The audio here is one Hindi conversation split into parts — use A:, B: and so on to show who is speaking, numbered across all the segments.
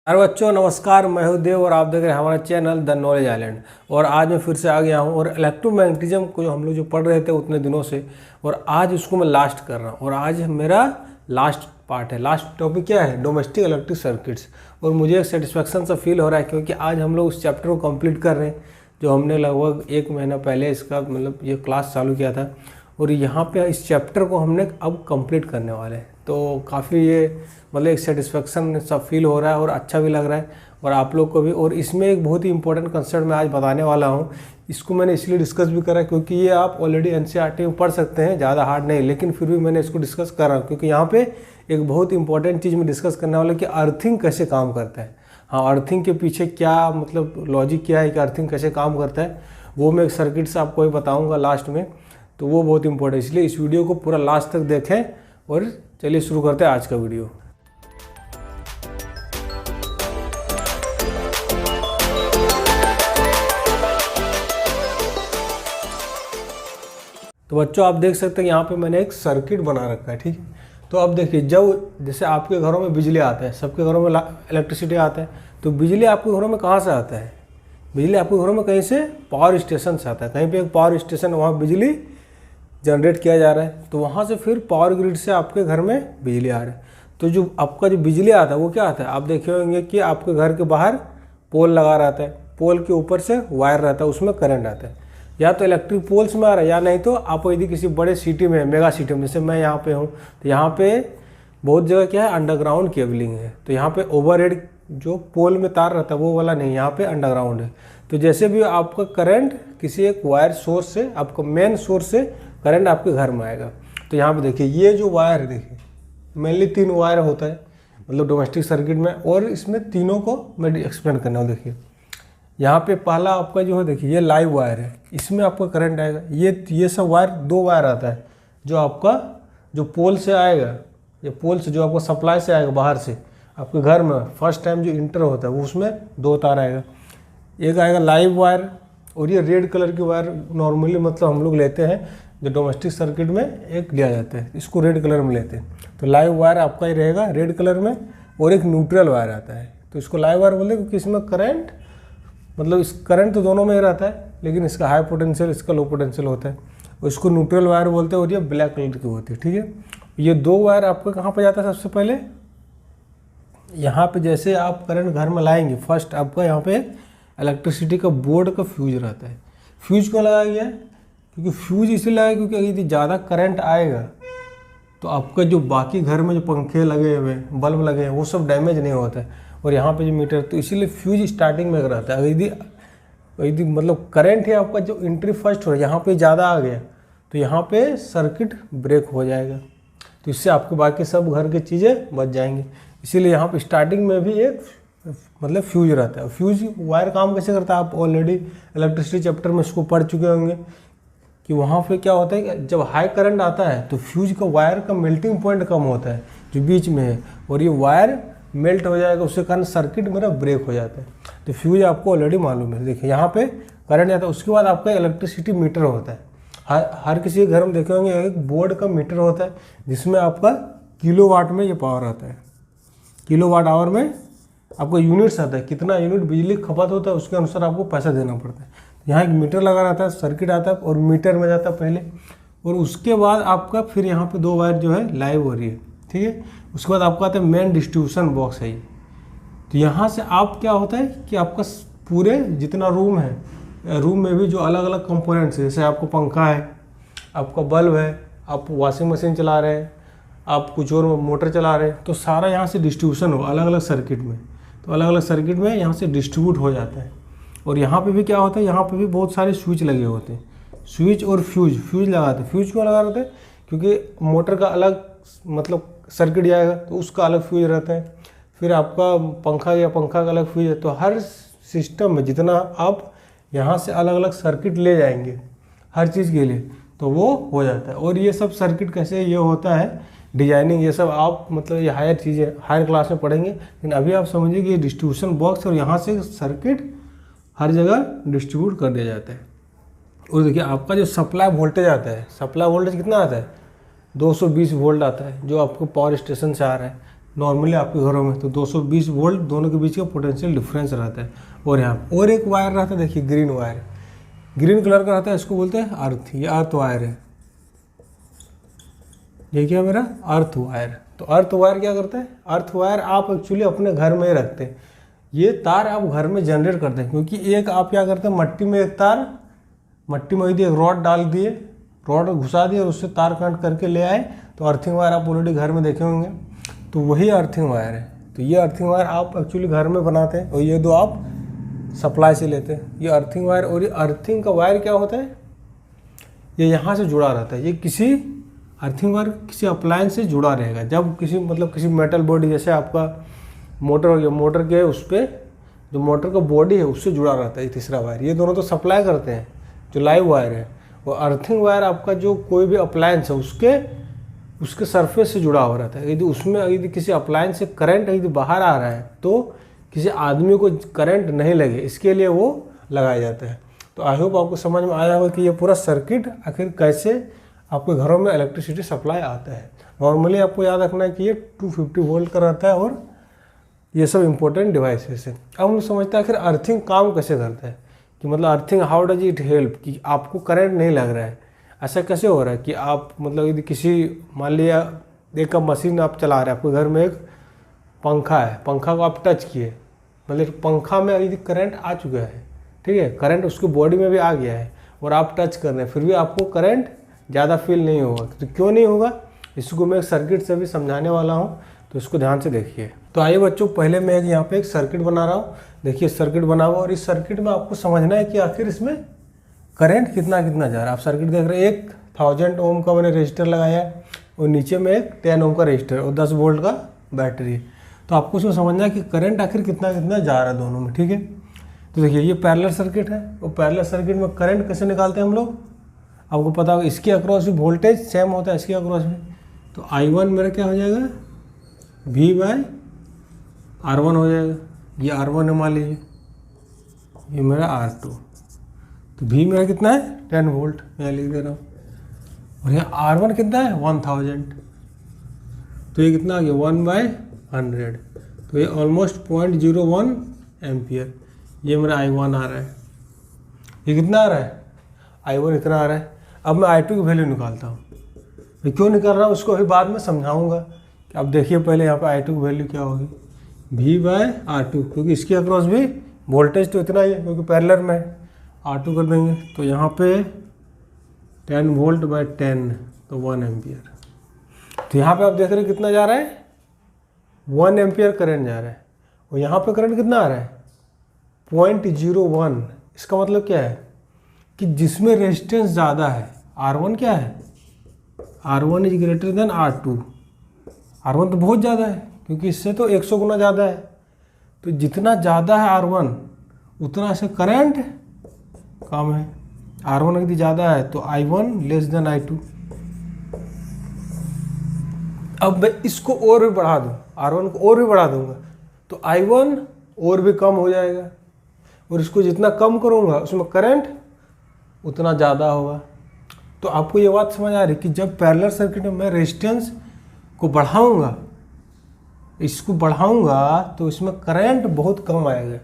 A: अरे बच्चों नमस्कार, मैं हूं देव और आप देख रहे हैं हमारा चैनल द नॉलेज आइलैंड। और आज मैं फिर से आ गया हूं और इलेक्ट्रोमैग्नेटिज्म को जो हम लोग पढ़ रहे थे उतने दिनों से, और आज उसको मैं लास्ट कर रहा हूं। और आज मेरा लास्ट पार्ट है। लास्ट टॉपिक क्या है? Domestic electric circuits. और मुझे एक सेटिस्फेक्शन सा फील हो रहा है क्योंकि आज हम लोग उस चैप्टर को कंप्लीट कर रहे हैं जो हमने लगभग 1 महीना पहले इसका ये क्लास चालू किया था। और यहाँ पे इस चैप्टर को हमने अब कंप्लीट करने वाले हैं, तो काफ़ी ये एक सेटिस्फेक्शन सा फील हो रहा है और अच्छा भी लग रहा है और आप लोग को भी। और इसमें एक बहुत ही इंपॉर्टेंट कंसेप्ट मैं आज बताने वाला हूँ। इसको मैंने इसलिए डिस्कस भी करा क्योंकि ये आप ऑलरेडी एनसीईआरटी में पढ़ सकते हैं, ज़्यादा हार्ड नहीं, लेकिन फिर भी मैंने इसको डिस्कस कर रहा हूँ क्योंकि यहाँ पे एक बहुत इंपॉर्टेंट चीज़ मैं डिस्कस करने वाला कि अर्थिंग कैसे काम करता है। हाँ, अर्थिंग के पीछे क्या लॉजिक क्या है कि अर्थिंग कैसे काम करता है, वो मैं एक सर्किट से आपको ही बताऊँगा लास्ट में। तो वो बहुत इंपॉर्टेंट है, इसलिए इस वीडियो को पूरा लास्ट तक देखें। और चलिए शुरू करते हैं आज का वीडियो। तो बच्चों आप देख सकते हैं यहाँ पे मैंने एक सर्किट बना रखा है, ठीक है। तो अब देखिए, जब जैसे आपके घरों में बिजली आता है, सबके घरों में इलेक्ट्रिसिटी आता है, तो बिजली आपके घरों में कहाँ से आता है? बिजली आपके घरों में कहीं से पावर स्टेशन से आता है। कहीं पे एक पावर स्टेशन, वहाँ बिजली जनरेट किया जा रहा है, तो वहाँ से फिर पावर ग्रिड से आपके घर में बिजली आ रहा है। तो जो आपका जो बिजली आता है वो क्या आता है? आप देखे होंगे कि आपके घर के बाहर पोल लगा रहता है, पोल के ऊपर से वायर रहता है, उसमें करंट आता है। या तो इलेक्ट्रिक पोल्स में आ रहा है, या नहीं तो आप यदि किसी बड़े सिटी में, मेगा सिटी में, जैसे मैं यहाँ पे हूँ, तो यहाँ पे बहुत जगह क्या है, अंडरग्राउंड केबलिंग है। तो यहाँ पे ओवरहेड जो पोल में तार रहता है वो वाला नहीं, यहाँ पे अंडरग्राउंड है। तो जैसे भी आपका करंट किसी एक वायर सोर्स से, आपका मेन सोर्स से करंट आपके घर में आएगा। तो यहाँ पे देखिए, ये जो वायर है, देखिए मेनली 3 वायर होता है डोमेस्टिक सर्किट में, और इसमें तीनों को मैं एक्सप्लेन करना हूँ। देखिए यहाँ पे पहला आपका जो है, देखिए ये लाइव वायर है, इसमें आपका करंट आएगा। ये सब वायर, 2 वायर आता है जो आपका जो पोल से आएगा, ये पोल से जो आपका सप्लाई से आएगा बाहर से आपके घर में, फर्स्ट टाइम जो इंटर होता है वो उसमें 2 तार आएगा। एक आएगा लाइव वायर, और ये रेड कलर की वायर नॉर्मली हम लोग लेते हैं जो डोमेस्टिक सर्किट में एक लिया जाता है, इसको रेड कलर में लेते हैं। तो लाइव वायर आपका ही रहेगा रेड कलर में, और एक न्यूट्रल वायर आता है, तो इसको लाइव वायर बोलते हैं क्योंकि इसमें करंट इस करंट तो दोनों में ही रहता है, लेकिन इसका हाई पोटेंशियल, इसका लो पोटेंशियल होता है, और इसको न्यूट्रल वायर बोलते हैं। और ये ब्लैक कलर की होती है, ठीक है। ये 2 वायर आपका कहाँ पर जाता है? सबसे पहले यहाँ पे जैसे आप करंट घर में लाएंगे, फर्स्ट आपका यहाँ पे इलेक्ट्रिसिटी का बोर्ड का फ्यूज रहता है। फ्यूज क्यों लगाया गया है? क्योंकि फ्यूज इसलिए लगाया क्योंकि यदि ज़्यादा करंट आएगा तो आपका जो बाकी घर में जो पंखे लगे हुए, बल्ब लगे हैं, वो सब डैमेज नहीं होता है। और यहाँ पे जो मीटर, तो इसीलिए फ्यूज स्टार्टिंग में रहता है। यदि करंट है आपका जो एंट्री फर्स्ट हो रहा है, यहाँ पे ज़्यादा आ गया तो यहाँ पे सर्किट ब्रेक हो जाएगा, तो इससे आपके बाकी सब घर की चीज़ें बच जाएंगी। इसीलिए यहाँ पे स्टार्टिंग में भी एक फ्यूज रहता है। फ्यूज वायर काम कैसे करता है? आप ऑलरेडी इलेक्ट्रिसिटी चैप्टर में इसको पढ़ चुके होंगे कि वहाँ पे क्या होता है कि जब हाई करंट आता है तो फ्यूज का वायर का मेल्टिंग पॉइंट कम होता है जो बीच में है, और ये वायर मेल्ट हो जाएगा, उसके कारण सर्किट मेरा ब्रेक हो जाता है। तो फ्यूज आपको ऑलरेडी मालूम है। देखिए यहाँ पे करंट आता है, उसके बाद आपका इलेक्ट्रिसिटी मीटर होता है। हर किसी के घर में देखे होंगे एक बोर्ड का मीटर होता है जिसमें आपका किलोवाट में ये पावर आता है। किलोवाट आवर में आपको यूनिट्स आता है, कितना यूनिट बिजली खपत होता है उसके अनुसार आपको पैसा देना पड़ता है। यहाँ एक मीटर लगा रहता है, सर्किट आता है और मीटर में जाता है पहले, और उसके बाद आपका फिर यहाँ पे 2 वायर जो है लाइव हो रही है, ठीक है। उसके बाद आपका आता है मेन डिस्ट्रीब्यूशन बॉक्स है ये। तो यहाँ से आप क्या होता है कि आपका पूरे जितना रूम है, रूम में भी जो अलग अलग कंपोनेंट्स है, जैसे आपको पंखा है, आपका बल्ब है, आप वॉशिंग मशीन चला रहे हैं, आप कुछ और मोटर चला रहे हैं, तो सारा यहाँ से डिस्ट्रीब्यूशन हो अलग अलग सर्किट में। तो अलग अलग सर्किट में यहाँ से डिस्ट्रीब्यूट हो जाता है। और यहाँ पे भी क्या होता है, यहाँ पे भी बहुत सारे स्विच लगे होते हैं, स्विच और फ्यूज लगाते हैं। फ्यूज क्यों लगा रहते हैं? क्योंकि मोटर का अलग सर्किट जाएगा तो उसका अलग फ्यूज रहता है, फिर आपका पंखा का अलग फ्यूज है। तो हर सिस्टम में जितना आप यहाँ से अलग अलग सर्किट ले जाएंगे हर चीज़ के लिए, तो वो हो जाता है। और ये सब सर्किट कैसे ये होता है, डिजाइनिंग, ये सब आप ये हायर चीज़ें हायर क्लास में पढ़ेंगे, लेकिन अभी आप समझिए कि ये डिस्ट्रीब्यूशन बॉक्स और यहाँ से सर्किट हर जगह डिस्ट्रीब्यूट कर दिया जाता है। और देखिए आपका जो सप्लाई वोल्टेज आता है, सप्लाई वोल्टेज कितना आता है? 220 वोल्ट आता है, जो आपको पावर स्टेशन से आ रहा है। नॉर्मली आपके घरों में, तो 220 वोल्ट दोनों के बीच का पोटेंशियल डिफरेंस रहता है। और यहाँ और एक वायर रहता है, देखिए ग्रीन वायर, ग्रीन कलर का रहता है, इसको बोलते हैं अर्थ। ये अर्थ वायर है, ये क्या मेरा अर्थ वायर। तो अर्थ वायर क्या करता है, अर्थ वायर आप एक्चुअली अपने घर में ही रखते हैं। ये तार आप घर में जनरेट करते हैं, क्योंकि एक आप क्या करते हैं, मट्टी में एक तार, मट्टी में एक रॉड डाल दिए, रॉड घुसा दिए और उससे तार कनेक्ट करके ले आए, तो अर्थिंग वायर आप ऑलरेडी घर में देखे होंगे, तो वही अर्थिंग वायर है। तो ये अर्थिंग वायर आप एक्चुअली घर में बनाते हैं, और ये दो आप सप्लाई से लेते हैं, ये अर्थिंग वायर। और ये अर्थिंग का वायर क्या होता है, ये यहाँ से जुड़ा रहता है, ये किसी अर्थिंग वायर किसी अप्लायंस से जुड़ा रहेगा। जब किसी किसी मेटल बॉडी, जैसे आपका मोटर हो गया, मोटर के उस पर जो मोटर का बॉडी है उससे जुड़ा रहता है ये तीसरा वायर। ये दोनों तो सप्लाई करते हैं, जो लाइव वायर है। और अर्थिंग वायर आपका जो कोई भी अप्लायंस है उसके सरफेस से जुड़ा हुआ रहता है। यदि उसमें यदि किसी अप्लायंस से करंट यदि बाहर आ रहा है तो किसी आदमी को करंट नहीं लगे, इसके लिए वो लगाया जाता है। तो आई होप आपको समझ में आया होगा कि ये पूरा सर्किट आखिर कैसे आपके घरों में इलेक्ट्रिसिटी सप्लाई आता है। नॉर्मली आपको याद रखना है कि ये 250 वोल्ट का रहता है और ये सब इंपॉर्टेंट डिवाइसेस है। अब हम समझते हैं आखिर अर्थिंग काम कैसे करता है, कि मतलब earthing how does it help, कि आपको करंट नहीं लग रहा है, ऐसा कैसे हो रहा है कि आप यदि किसी मान लिया एक मशीन आप चला रहे हैं, आपके घर में एक पंखा है, पंखा को आप टच किए, मतलब पंखा में यदि करंट आ चुका है, ठीक है, करंट उसकी बॉडी में भी आ गया है और आप टच कर रहे हैं, फिर भी आपको करंट ज़्यादा फील नहीं होगा। तो क्यों नहीं होगा, इसको मैं एक सर्किट से भी समझाने वाला हूँ, तो इसको ध्यान से देखिए। तो आइए बच्चों, पहले मैं यहाँ पे एक सर्किट बना रहा हूँ। देखिए सर्किट बना हुआ, और इस सर्किट में आपको समझना है कि आखिर इसमें करंट कितना कितना जा रहा है। आप सर्किट देख रहे हैं, 1000 ओम का मैंने रजिस्टर लगाया है और नीचे में एक 10 ओम का रजिस्टर और 10 वोल्ट का बैटरी। तो आपको उसमें समझना है कि करंट आखिर कितना कितना जा रहा है दोनों में, ठीक है। तो देखिए ये पैरेलल सर्किट है, और पैरेलल सर्किट में करंट कैसे निकालते हैं हम लोग, आपको पता होगा। इसके अक्रॉस भी वोल्टेज सेम होता है, इसके अक्रॉस भी। तो I1 मेरा क्या हो जाएगा, V/R1 हो जाएगा। ये R1 है मान लीजिए, ये मेरा R2। तो V मेरा कितना है, 10 वोल्ट, मैं लिख दे रहा हूँ। और यहाँ R1 कितना है, 1000। तो ये कितना आ गया, 1/100। तो ये ऑलमोस्ट 0.01 एम्पियर। ये मेरा I1 आ रहा है। ये कितना आ रहा है, I1 इतना आ रहा है। अब मैं I2 की वैल्यू निकालता हूँ। मैं क्यों निकाल रहा हूँ उसको अभी बाद में समझाऊंगा। अब देखिए पहले यहाँ पे I2 की वैल्यू क्या होगी, V/R2, क्योंकि इसके अक्रॉस भी वोल्टेज तो इतना ही है, क्योंकि पैरेलल में R2 कर देंगे। तो यहाँ पे 10 वोल्ट बाय 10, तो 1 एम्पियर। तो यहाँ पे आप देख रहे हैं कितना जा रहा है, 1 एम्पियर करंट जा रहा है। और यहाँ पे करंट कितना आ रहा है, 0.01। इसका मतलब क्या है कि जिसमें रेजिस्टेंस ज़्यादा है, R1 क्या है, R1 is greater than R2। R1 तो बहुत ज़्यादा है, क्योंकि इससे तो 100 गुना ज़्यादा है। तो जितना ज़्यादा है R1 उतना से करंट कम है। R1 यदि ज़्यादा है तो I1 लेस देन I2। अब मैं इसको और भी बढ़ा दूँ, R1 को और भी बढ़ा दूंगा, तो I1 और भी कम हो जाएगा। और इसको जितना कम करूँगा उसमें करंट उतना ज़्यादा होगा। तो आपको ये बात समझ आ रही है कि जब पैरेलल सर्किट में मैं रेजिस्टेंस को बढ़ाऊंगा, इसको बढ़ाऊंगा, तो इसमें करंट बहुत कम आएगा।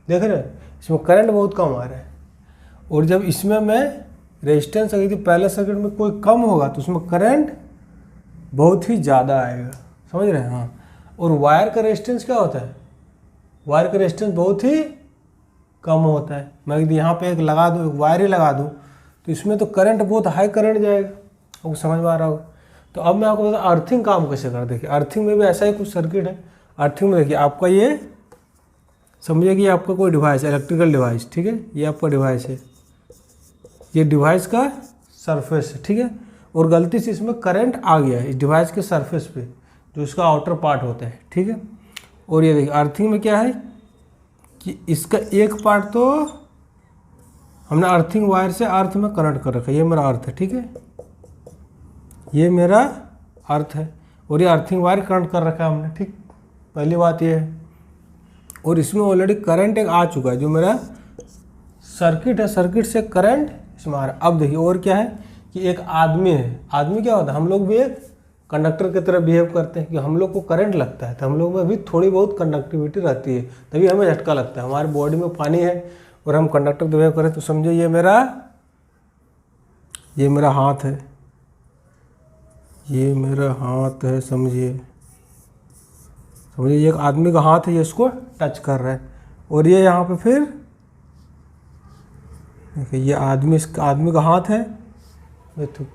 A: देख रहे हैं, इसमें करंट बहुत कम आ रहा है। और जब इसमें मैं रेजिस्टेंस अगर पैरेलल सर्किट में कोई कम होगा तो उसमें करंट बहुत ही ज़्यादा आएगा। समझ रहे हैं, हाँ। और वायर का रेजिस्टेंस क्या होता है, वायर का रेजिस्टेंस बहुत ही कम होता है। मैं यदि यहाँ पे एक लगा दूँ, एक वायर ही लगा दूँ, तो इसमें तो करंट बहुत हाई करंट जाएगा। आपको समझ में आ रहा होगा। तो अब मैं आपको बता अर्थिंग काम कैसे कर। देखिए अर्थिंग में भी ऐसा ही कुछ सर्किट है। अर्थिंग में देखिए आपका ये समझिए कि आपका कोई डिवाइस, इलेक्ट्रिकल डिवाइस, ठीक है, ये आपका डिवाइस है, ये डिवाइस का सरफेस है, ठीक है। और गलती से इसमें करंट आ गया है इस डिवाइस के सरफेस पे, जो इसका आउटर पार्ट होता है, ठीक है। और ये देखिए अर्थिंग में क्या है कि इसका एक पार्ट तो हमने अर्थिंग वायर से अर्थ में कनेक्ट कर रखा है। ये मेरा अर्थ है, ठीक है, ये मेरा अर्थ है। और ये अर्थिंग वायर कनेक्ट कर रखा है हमने, ठीक। पहली बात ये है। और इसमें ऑलरेडी करंट एक आ चुका है, जो मेरा सर्किट है, सर्किट से करंट इसमें आ रहा है। अब देखिए और क्या है कि एक आदमी है। आदमी क्या होता है, हम लोग भी एक कंडक्टर की तरह बिहेव करते हैं कि हम लोग को करंट लगता है तो हम लोग में भी थोड़ी बहुत कंडक्टिविटी रहती है, तभी हमें झटका लगता है। हमारे बॉडी में पानी है और हम कंडक्टर बिहेव करें तो समझो ये मेरा हाथ है, ये मेरा हाथ है, समझिए ये एक आदमी का हाथ है, ये इसको टच कर रहा है। और ये यहाँ पे फिर देखिए ये आदमी का हाथ है, तो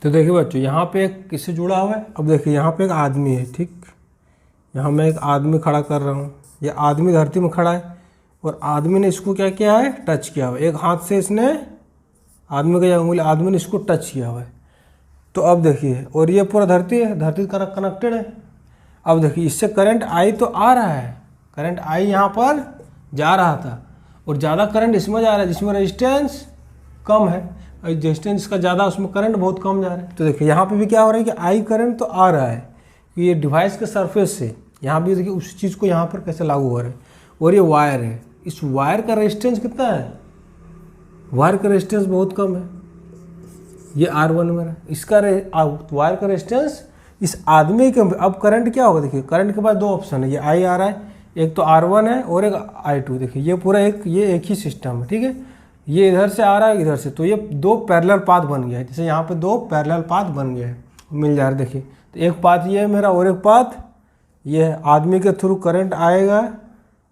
A: देखिए बच्चों यहाँ पे एक किससे जुड़ा हुआ है। अब देखिए यहाँ पे एक आदमी है, ठीक, यहाँ मैं एक आदमी खड़ा कर रहा हूँ, ये आदमी धरती में खड़ा है और आदमी ने इसको क्या किया है, टच किया हुआ है। एक हाथ से इसने आदमी का उंगली, आदमी ने इसको टच किया हुआ है। तो अब देखिए, और ये पूरा धरती है, धरती कनेक्टेड है। अब देखिए इससे करंट आई तो आ रहा है, करंट आई यहाँ पर जा रहा था और ज़्यादा करंट इसमें जा रहा है जिसमें रेजिस्टेंस कम है, रेजिस्टेंस का ज़्यादा, उसमें करंट बहुत कम जा रहा है। तो देखिए यहाँ पे भी क्या हो रहा है कि आई करंट तो आ रहा है कि ये डिवाइस के सरफेस से, यहाँ भी देखिए उस चीज़ को यहाँ पर कैसे लागू हो रहा है। और ये वायर है, इस वायर का रेजिस्टेंस कितना है, वायर का रेजिस्टेंस बहुत कम है, ये R1 मेरा, इसका वायर का रेजिस्टेंस इस आदमी के। अब करंट क्या होगा, देखिए करंट के पास दो ऑप्शन है, ये I आ रहा है, एक तो R1 है और एक I2। देखिए ये पूरा ये एक ही सिस्टम है, ठीक है, ये इधर से आ रहा है इधर से, तो ये दो पैरेलल पाथ बन गया है। जैसे यहाँ पे दो पैरेलल पाथ बन गया है, मिल जा रहा है। देखिए तो एक पाथ ये है मेरा और एक पाथ ये है, आदमी के थ्रू करंट आएगा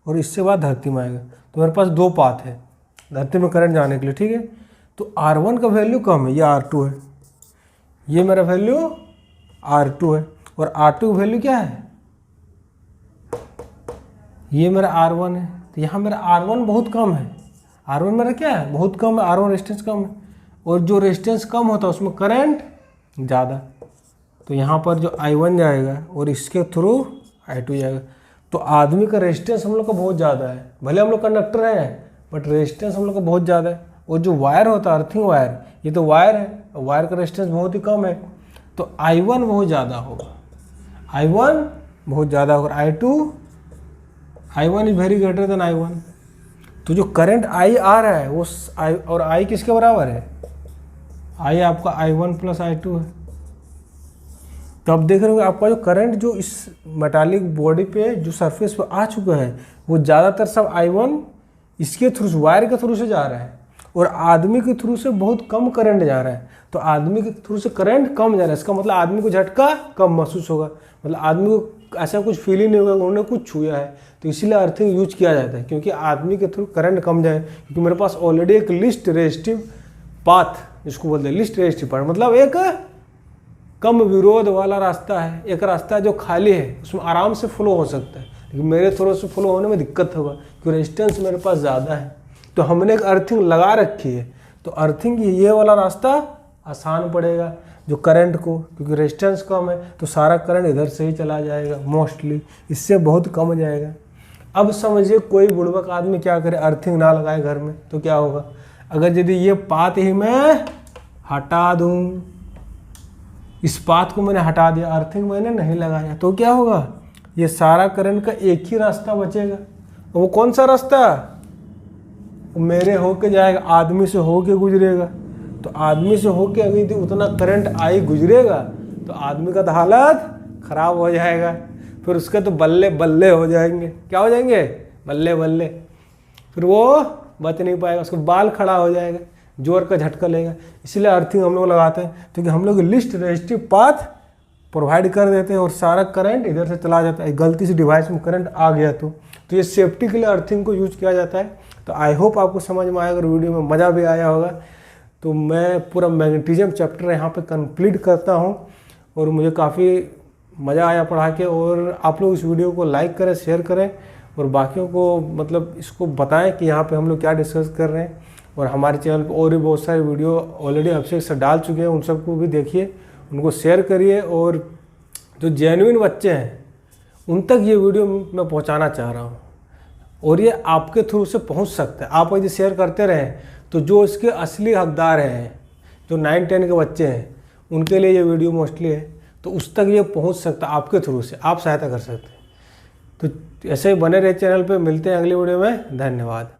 A: और इससे बाद धरती में आएगा। तो मेरे पास दो पाथ है धरती में करंट जाने के लिए, ठीक है। तो R1 का वैल्यू कम है, ये R2 है, ये मेरा वैल्यू R2 है और R2 वैल्यू क्या है, ये मेरा R1 है। तो यहाँ मेरा R1 बहुत कम है, R1 मेरा क्या है, बहुत कम है, R1 रेजिस्टेंस कम है और जो रेजिस्टेंस कम होता है उसमें करंट ज़्यादा। तो यहाँ पर जो I1 जाएगा और इसके थ्रू I2 जाएगा। तो आदमी का रेजिस्टेंस हम लोग का बहुत ज़्यादा है, भले हम लोग कंडक्टर हैं बट रेजिस्टेंस हम लोग का बहुत ज़्यादा है। और जो वायर होता है अर्थिंग वायर, ये तो वायर है, वायर का रेजिस्टेंस बहुत ही कम है, तो I1 बहुत ज़्यादा होगा, I1 बहुत ज़्यादा होगा, I1 is very greater than I1। तो जो करंट I आ रहा है वो और I किसके बराबर है, I आपका I1 प्लस I2 है। तो अब देख रहे हो आपका जो करंट जो इस मेटालिक बॉडी पे जो सरफेस पे आ चुका है वो ज़्यादातर सब I1 इसके थ्रू, वायर के थ्रू से जा रहा है और आदमी के थ्रू से बहुत कम करंट जा रहा है। तो आदमी के थ्रू से करंट कम जा रहा है, इसका मतलब आदमी को झटका कम महसूस होगा, मतलब आदमी को ऐसा कुछ फील ही नहीं होगा उन्होंने कुछ छुआ है। तो इसीलिए अर्थिंग यूज किया जाता है, क्योंकि आदमी के थ्रू करंट कम जाए। क्योंकि मेरे पास ऑलरेडी एक लिस्ट रेजिस्टिव पाथ, जिसको बोलते हैं लिस्ट रेजिस्टिव पाथ, मतलब एक कम विरोध वाला रास्ता है, एक रास्ता जो खाली है उसमें आराम से फ्लो हो सकता है, लेकिन मेरे थ्रू से फ्लो होने में दिक्कत होगा क्योंकि रेजिस्टेंस मेरे पास ज़्यादा है। तो हमने एक अर्थिंग लगा रखी है, तो अर्थिंग ये वाला रास्ता आसान पड़ेगा जो करंट को, क्योंकि रेजिस्टेंस कम है तो सारा करंट इधर से ही चला जाएगा मोस्टली, इससे बहुत कम जाएगा। अब समझिए कोई बुड़बक आदमी क्या करे, अर्थिंग ना लगाए घर में तो क्या होगा, अगर यदि ये पाथ ही मैं हटा दूँ, इस पाथ को मैंने हटा दिया, अर्थिंग मैंने नहीं लगाया, तो क्या होगा, ये सारा करंट का एक ही रास्ता बचेगा। वो कौन सा रास्ता, मेरे होके जाएगा, आदमी से होके गुजरेगा। तो आदमी से होके अगर उतना करंट आई गुजरेगा तो आदमी का तो हालत खराब हो जाएगा, फिर उसके तो बल्ले बल्ले हो जाएंगे, क्या हो जाएंगे, बल्ले बल्ले, फिर वो बच नहीं पाएगा, उसका बाल खड़ा हो जाएगा, जोर का झटका लेगा। इसलिए अर्थिंग हम लोग लगाते हैं, क्योंकि हम लोग लिस्ट रेजिस्टिव पाथ प्रोवाइड कर देते हैं और सारा करंट इधर से चला जाता है। गलती से डिवाइस में करंट आ गया तो ये सेफ्टी के लिए अर्थिंग को यूज किया जाता है। तो आई होप आपको समझ में आएगा और वीडियो में मज़ा भी आया होगा। तो मैं पूरा मैग्नेटिज्म चैप्टर यहाँ पे कंप्लीट करता हूँ और मुझे काफ़ी मज़ा आया पढ़ा के। और आप लोग इस वीडियो को लाइक करें, शेयर करें और बाकियों को मतलब इसको बताएं कि यहाँ पे हम लोग क्या डिस्कस कर रहे हैं। और हमारे चैनल पर और भी बहुत सारे वीडियो ऑलरेडी अभिषेक सर डाल चुके हैं, उन सबको भी देखिए, उनको शेयर करिए। और जो जेन्युइन बच्चे हैं उन तक ये वीडियो मैं पहुँचाना चाह रहा हूँ और ये आपके थ्रू से पहुँच सकता है। आप यदि शेयर करते रहें तो जो इसके असली हकदार हैं, जो 9-10 के बच्चे हैं, उनके लिए ये वीडियो मोस्टली है, तो उस तक ये पहुंच सकता है आपके थ्रू से, आप सहायता कर सकते हैं। तो तो ऐसे ही बने रहे चैनल पे, मिलते हैं अगली वीडियो में। धन्यवाद।